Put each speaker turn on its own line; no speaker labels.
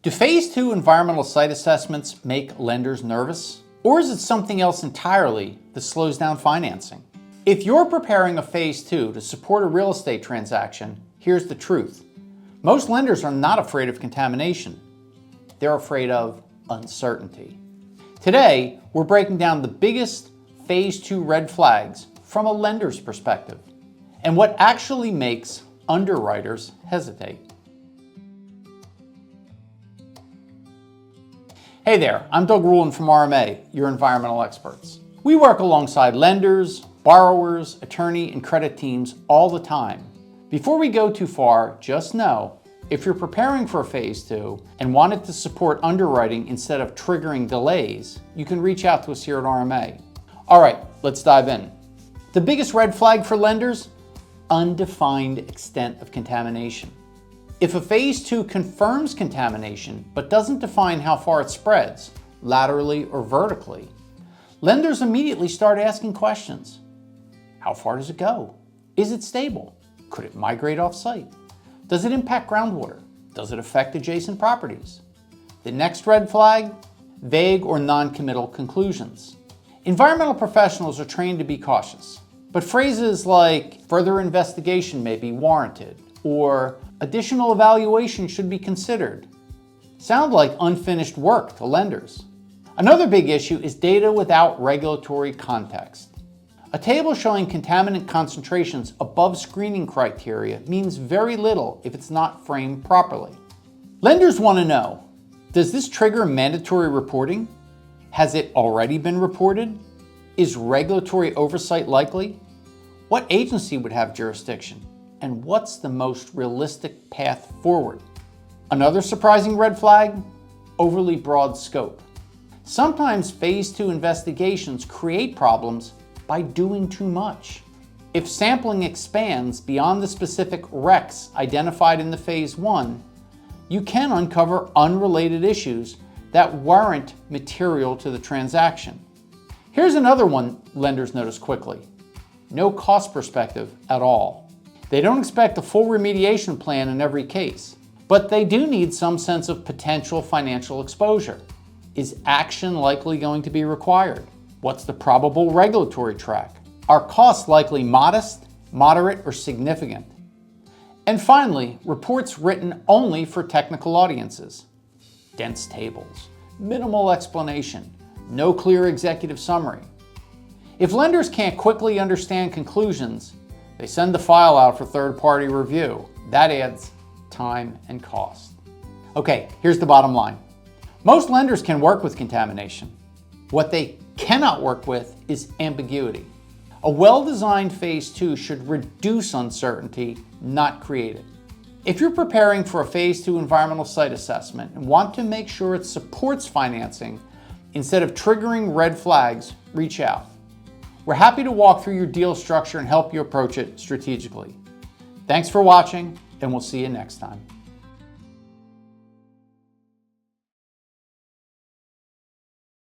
Do Phase II environmental site assessments make lenders nervous? Or is it something else entirely that slows down financing? If you're preparing a Phase II to support a real estate transaction, here's the truth. Most lenders are not afraid of contamination. They're afraid of uncertainty. Today, we're breaking down the biggest Phase II red flags from a lender's perspective and what actually makes underwriters hesitate. Hey there, I'm Doug Ruhlin from RMA, your environmental experts. We work alongside lenders, borrowers, attorney, and credit teams all the time. Before we go too far, just know, if you're preparing for a Phase II and want it to support underwriting instead of triggering delays, you can reach out to us here at RMA. All right, let's dive in. The biggest red flag for lenders? Undefined extent of contamination. If a Phase II confirms contamination but doesn't define how far it spreads, laterally or vertically, lenders immediately start asking questions. How far does it go? Is it stable? Could it migrate off-site? Does it impact groundwater? Does it affect adjacent properties? The next red flag? Vague or non-committal conclusions. Environmental professionals are trained to be cautious, but phrases like further investigation may be warranted or additional evaluation should be considered sound like unfinished work to lenders. Another big issue is data without regulatory context. A table showing contaminant concentrations above screening criteria means very little if it's not framed properly. Lenders want to know, does this trigger mandatory reporting? Has it already been reported? Is regulatory oversight likely? What agency would have jurisdiction? And what's the most realistic path forward? Another surprising red flag? Overly broad scope. Sometimes Phase II investigations create problems by doing too much. If sampling expands beyond the specific recs identified in the Phase I, you can uncover unrelated issues that warrant material to the transaction. Here's another one lenders notice quickly. No cost perspective at all. They don't expect a full remediation plan in every case, but they do need some sense of potential financial exposure. Is action likely going to be required? What's the probable regulatory track? Are costs likely modest, moderate, or significant? And finally, reports written only for technical audiences. Dense tables, minimal explanation, no clear executive summary. If lenders can't quickly understand conclusions, they send the file out for third-party review. That adds time and cost. Okay, here's the bottom line. Most lenders can work with contamination. What they cannot work with is ambiguity. A well-designed Phase II should reduce uncertainty, not create it. If you're preparing for a Phase II environmental site assessment and want to make sure it supports financing instead of triggering red flags, reach out. We're happy to walk through your deal structure and help you approach it strategically. Thanks for watching, and we'll see you next time.